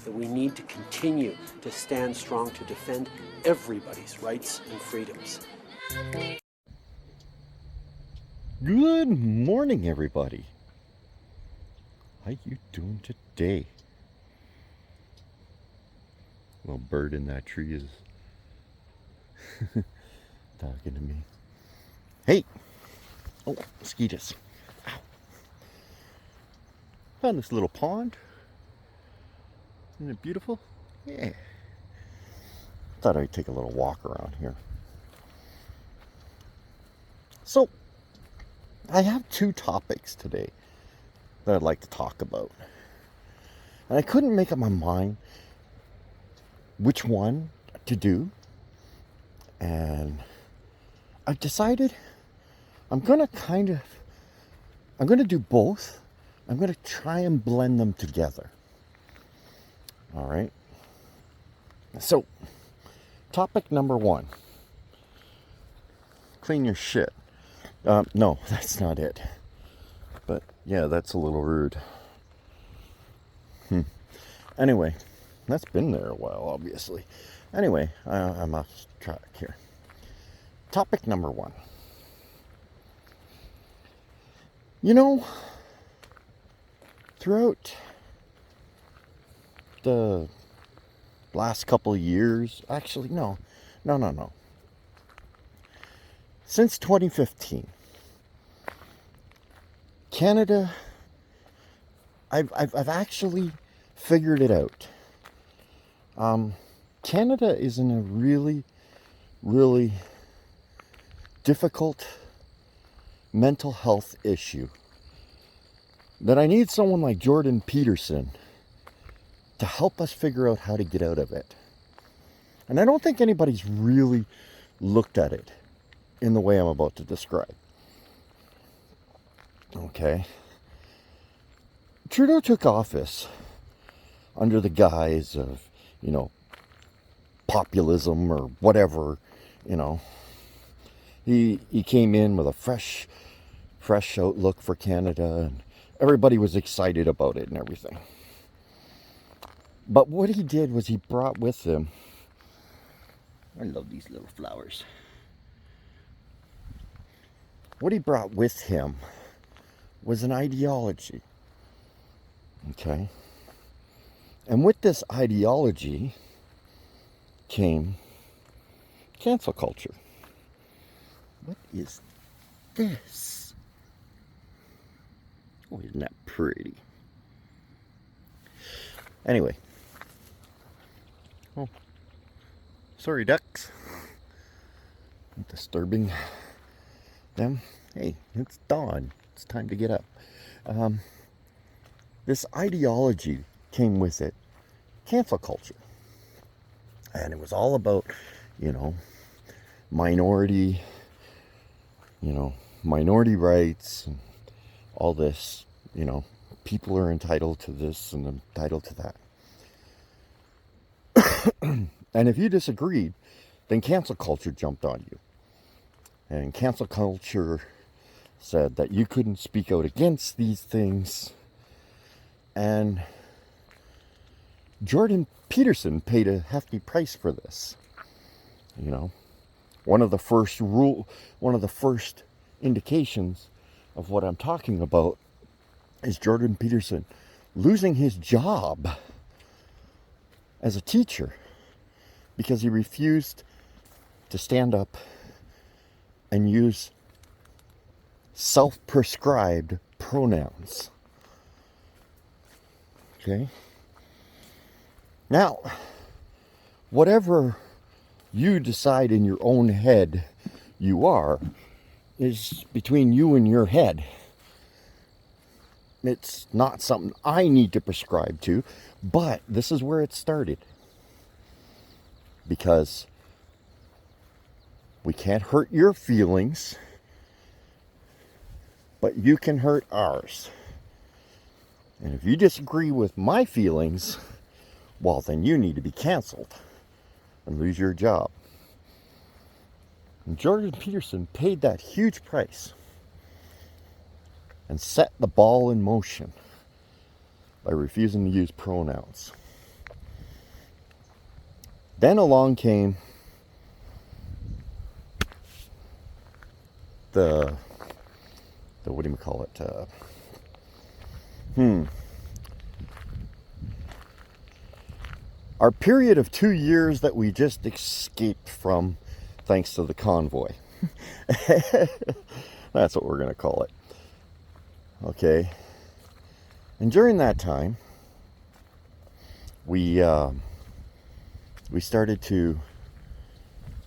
that we need to continue to stand strong to defend everybody's rights and freedoms. Good morning, everybody. How you doing today? Little bird in that tree is talking to me. Hey! Oh, mosquitoes. Ow. Found this little pond. Isn't it beautiful? Yeah. Thought I'd take a little walk around here. So, I have two topics today that I'd like to talk about. And I couldn't make up my mind which one to do. And I've decided I'm going to do both. I'm going to try and blend them together. All right. So, topic number one. Clean your shit. No, that's not it. But yeah, that's a little rude. Anyway, that's been there a while, obviously. Anyway, I'm off track here. Topic number one. You know, throughout the last couple of years, actually, no. Since 2015, Canada, I've actually figured it out. Canada is in a really, really difficult mental health issue that I need someone like Jordan Peterson to help us figure out how to get out of it. And I don't think anybody's really looked at it in the way I'm about to describe. Okay. Trudeau took office under the guise of, populism or whatever, He came in with a fresh outlook for Canada, and everybody was excited about it and everything. But what he did was he brought with him, I love these little flowers. What he brought with him was an ideology. Okay? And with this ideology came cancel culture. What is this? Oh, isn't that pretty? Anyway. Oh, sorry, ducks. I'm disturbing them. Hey, it's dawn. It's time to get up. This ideology came with it. Cancel culture. And it was all about, minority rights and all this, people are entitled to this and entitled to that. And if you disagreed, then cancel culture jumped on you. And cancel culture said that you couldn't speak out against these things. And Jordan Peterson paid a hefty price for this. One of the first indications of what I'm talking about is Jordan Peterson losing his job as a teacher because he refused to stand up and use self-prescribed pronouns. Okay? Now, whatever you decide in your own head you are is between you and your head. It's not something I need to prescribe to, but this is where it started. Because we can't hurt your feelings, but you can hurt ours. And if you disagree with my feelings, well, then you need to be canceled and lose your job. And Jordan Peterson paid that huge price and set the ball in motion by refusing to use pronouns. Then along came the what do you call it? Our period of 2 years that we just escaped from, thanks to the convoy. That's what we're going to call it. Okay. And during that time, we started to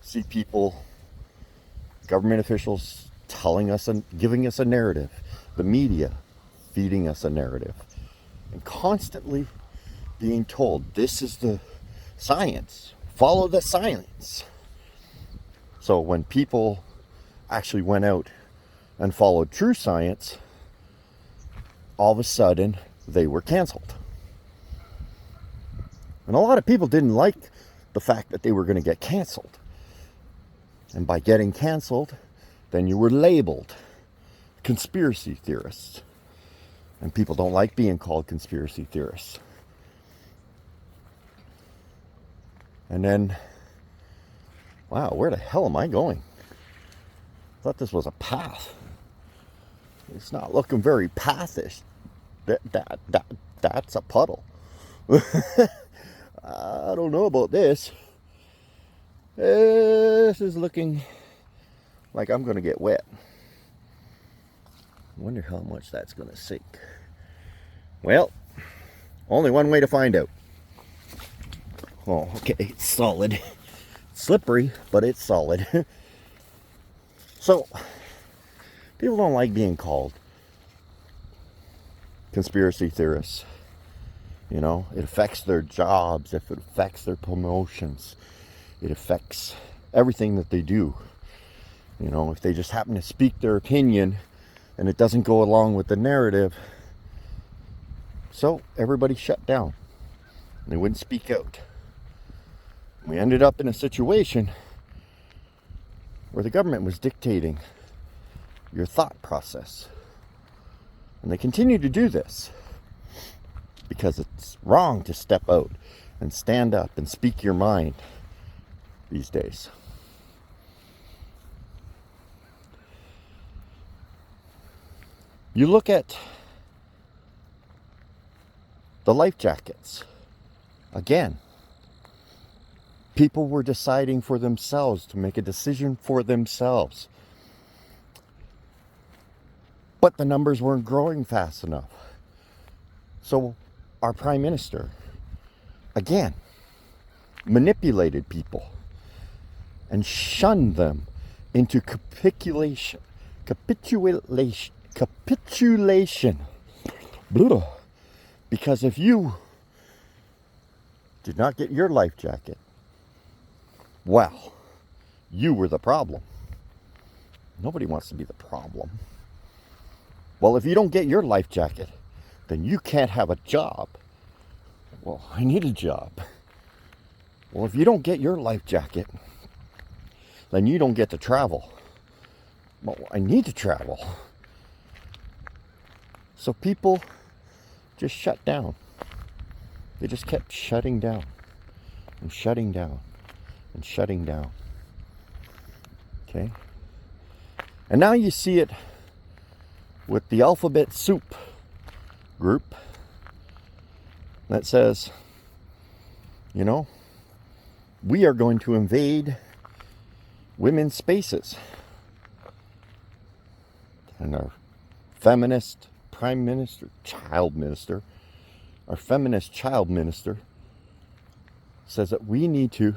see people, government officials, telling us and giving us a narrative, the media feeding us a narrative, and constantly being told, this is the science, follow the science. So when people actually went out and followed true science, all of a sudden they were canceled. And a lot of people didn't like the fact that they were going to get canceled. And by getting canceled, then you were labeled conspiracy theorists. And people don't like being called conspiracy theorists. And then, wow, where the hell am I going? I thought this was a path. It's not looking very pathish. That's a puddle. I don't know about this. This is looking like I'm going to get wet. I wonder how much that's going to sink. Well, only one way to find out. Oh, okay, it's solid. Slippery, but it's solid. So, people don't like being called conspiracy theorists. You know, it affects their jobs, it affects their promotions, it affects everything that they do. You know, if they just happen to speak their opinion and it doesn't go along with the narrative, so everybody shut down. They wouldn't speak out. We ended up in a situation where the government was dictating your thought process. And they continue to do this because it's wrong to step out and stand up and speak your mind these days. You look at the life jackets. Again, people were deciding for themselves, to make a decision for themselves. But the numbers weren't growing fast enough. So our Prime Minister, again, manipulated people and shunned them into capitulation. Blah. Because if you did not get your life jacket, well, you were the problem. Nobody wants to be the problem. Well, if you don't get your life jacket, then you can't have a job. Well, I need a job. Well, if you don't get your life jacket, then you don't get to travel. Well, I need to travel. So people just shut down. They just kept shutting down and shutting down and shutting down. Okay? And now you see it with the alphabet soup group that says, you know, we are going to invade women's spaces. And our feminist prime minister, child minister, our feminist child minister says that we need to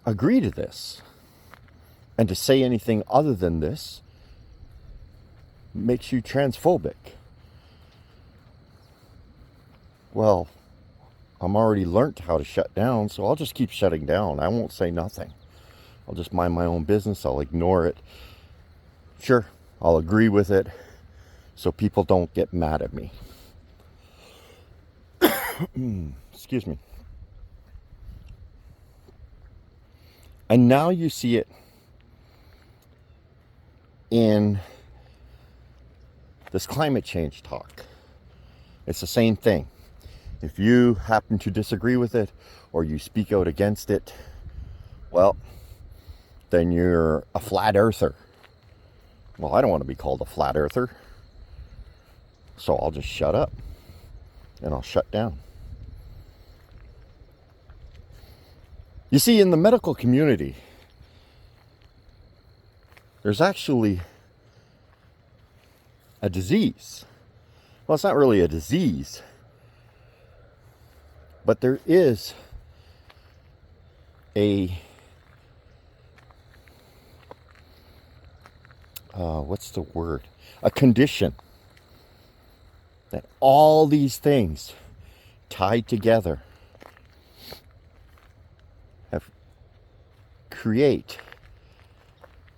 agree to this. And to say anything other than this makes you transphobic. Well, I'm already learnt how to shut down, so I'll just keep shutting down. I won't say nothing. I'll just mind my own business. I'll ignore it. Sure, I'll agree with it so people don't get mad at me. Excuse me. And now you see it in this climate change talk. It's the same thing. If you happen to disagree with it or you speak out against it, well, then you're a flat earther. Well, I don't want to be called a flat earther, so I'll just shut up and I'll shut down. You see, in the medical community, there's actually a disease. Well, it's not really a disease, but there is a what's the word? A condition that all these things tied together have create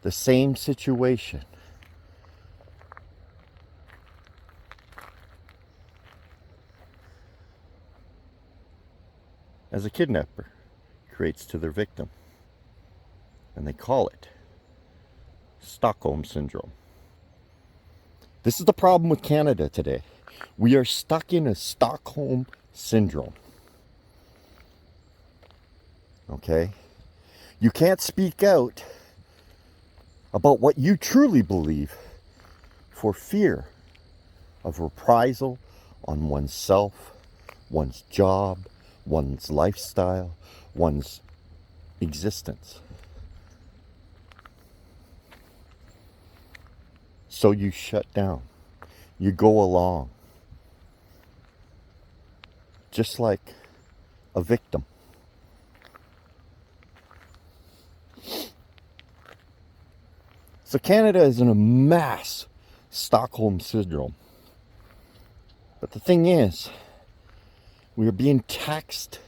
the same situation. As a kidnapper creates to their victim. And they call it Stockholm Syndrome. This is the problem with Canada today. We are stuck in a Stockholm Syndrome. Okay? You can't speak out about what you truly believe for fear of reprisal on oneself, one's job, one's lifestyle, one's existence. So you shut down. You go along. Just like a victim. So Canada is in a mass Stockholm Syndrome. But the thing is, we are being taxed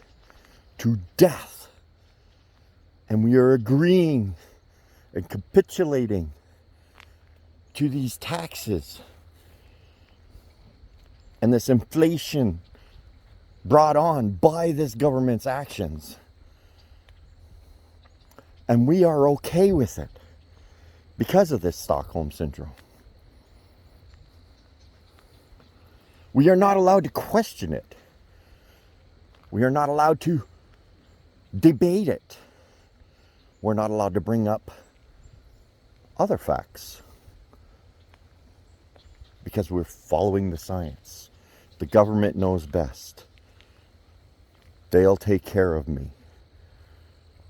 to death. And we are agreeing and capitulating to these taxes. And this inflation brought on by this government's actions. And we are okay with it because of this Stockholm Syndrome. We are not allowed to question it. We are not allowed to debate it. We're not allowed to bring up other facts because we're following the science. The government knows best. They'll take care of me.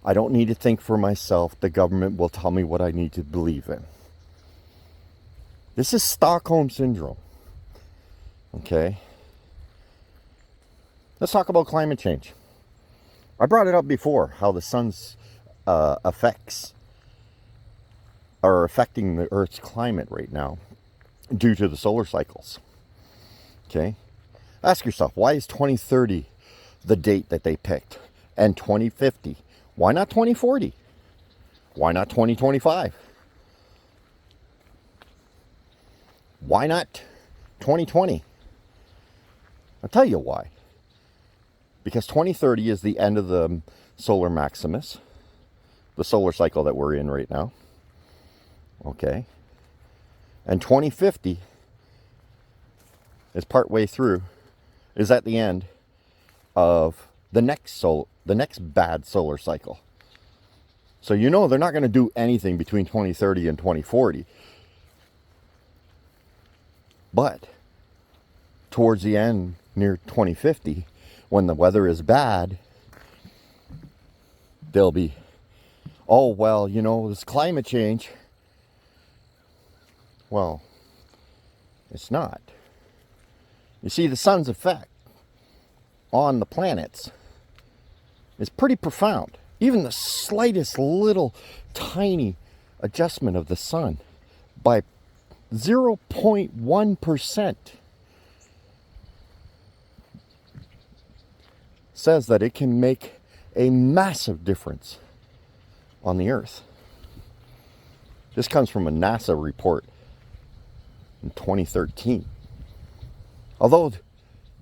I don't need to think for myself. The government will tell me what I need to believe in. This is Stockholm Syndrome. Okay? Let's talk about climate change. I brought it up before, how the sun's effects are affecting the Earth's climate right now due to the solar cycles. Okay? Ask yourself, why is 2030 the date that they picked? And 2050? Why not 2040? Why not 2025? Why not 2020? I'll tell you why. Because 2030 is the end of the solar maximus, the solar cycle that we're in right now. Okay. And 2050 is partway through, is at the end of the next bad solar cycle. So you know they're not going to do anything between 2030 and 2040. But towards the end, near 2050, when the weather is bad, they'll be, oh, well, you know, this climate change. Well, it's not. You see, the sun's effect on the planets is pretty profound. Even the slightest little tiny adjustment of the sun by 0.1% says that it can make a massive difference on the Earth. This comes from a NASA report in 2013. Although,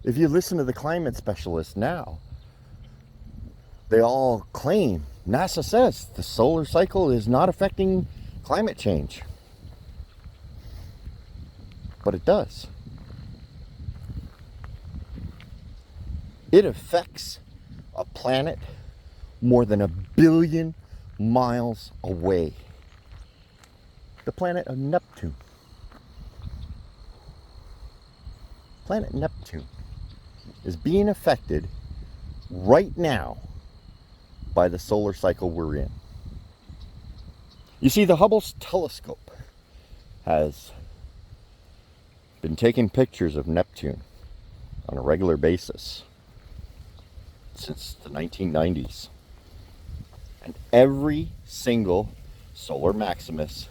if you listen to the climate specialists now, they all claim, NASA says, the solar cycle is not affecting climate change. But it does. It affects a planet more than 1 billion miles away. The planet of Neptune. Planet Neptune is being affected right now by the solar cycle we're in. You see, the Hubble telescope has been taking pictures of Neptune on a regular basis since the 1990s. And every single solar maximus,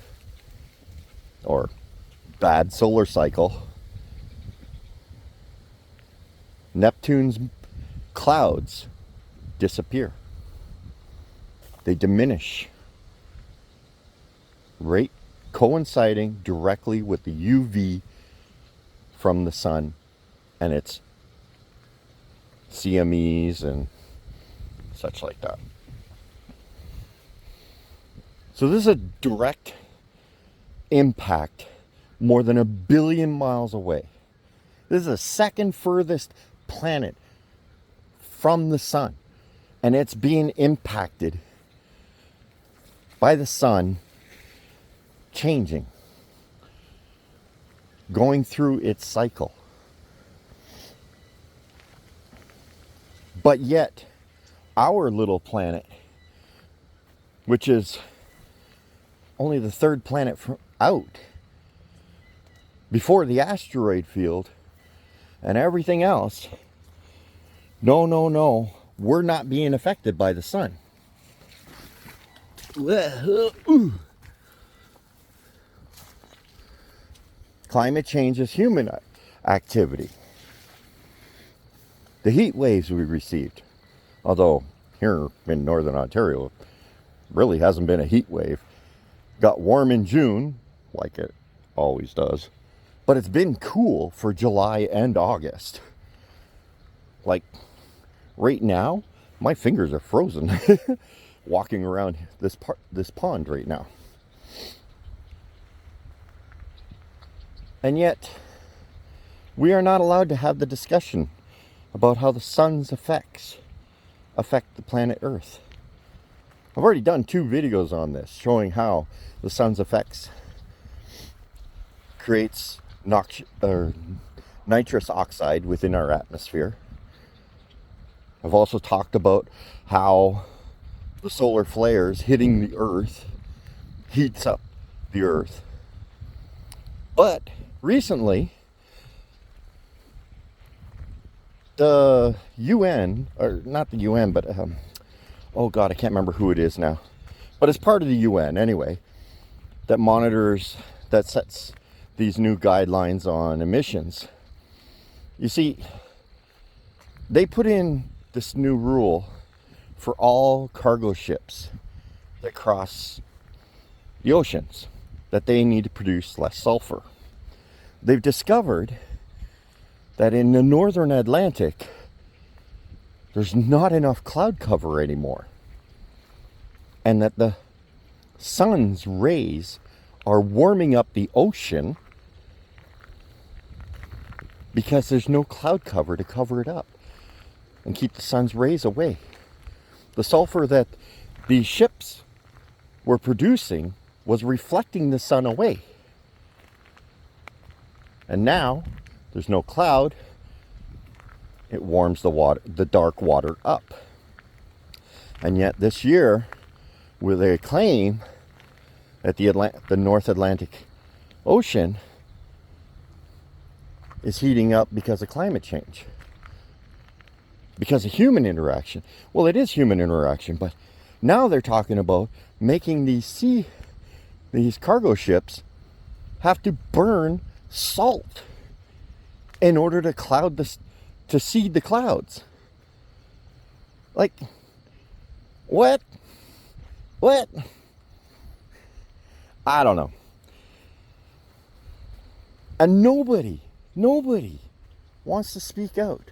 or bad solar cycle, Neptune's clouds disappear. They diminish, right, coinciding directly with the UV from the sun and its CMEs and such like that. So this is a direct impact more than 1 billion miles away. This is the second furthest planet from the sun, and it's being impacted by the sun changing, going through its cycle. But yet, our little planet, which is only the third planet out, before the asteroid field and everything else, no, we're not being affected by the sun. Climate change is human activity. The heat waves we received, although here in Northern Ontario, really hasn't been a heat wave. Got warm in June, like it always does, but it's been cool for July and August. Like right now, my fingers are frozen walking around this pond right now. And yet, we are not allowed to have the discussion about how the sun's effects affect the planet Earth. I've already done 2 videos on this, showing how the sun's effects creates nitrous oxide within our atmosphere. I've also talked about how the solar flares hitting the Earth heats up the Earth. But recently, the UN, or not the UN, but oh God, I can't remember who it is now, but it's part of the UN anyway, that monitors, that sets these new guidelines on emissions. You see, they put in this new rule for all cargo ships that cross the oceans, that they need to produce less sulfur. They've discovered that in the northern Atlantic, there's not enough cloud cover anymore, and that the sun's rays are warming up the ocean because there's no cloud cover to cover it up and keep the sun's rays away. The sulfur that these ships were producing was reflecting the sun away. And now there's no cloud. It warms the water, the dark water up. And yet this year, where they claim that the North Atlantic Ocean is heating up because of climate change, because of human interaction. Well, it is human interaction, but now they're talking about making these cargo ships have to burn salt in order to seed the clouds. Like, what? I don't know. And nobody wants to speak out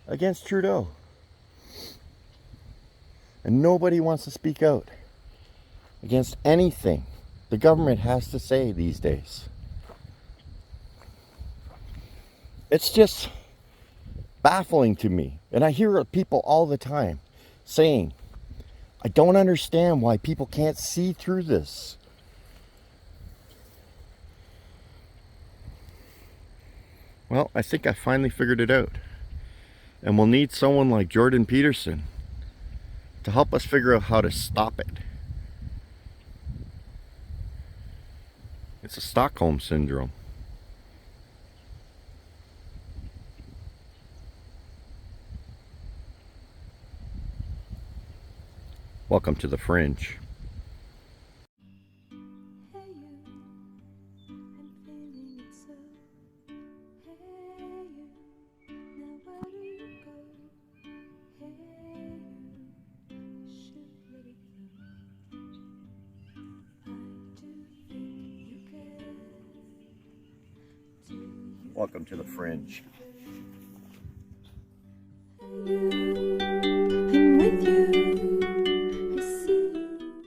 against Trudeau. And nobody wants to speak out against anything the government has to say these days. It's just baffling to me. And I hear people all the time saying, I don't understand why people can't see through this. Well, I think I finally figured it out. And we'll need someone like Jordan Peterson to help us figure out how to stop it. It's a Stockholm syndrome. Welcome to the Fringe. Welcome to the Fringe.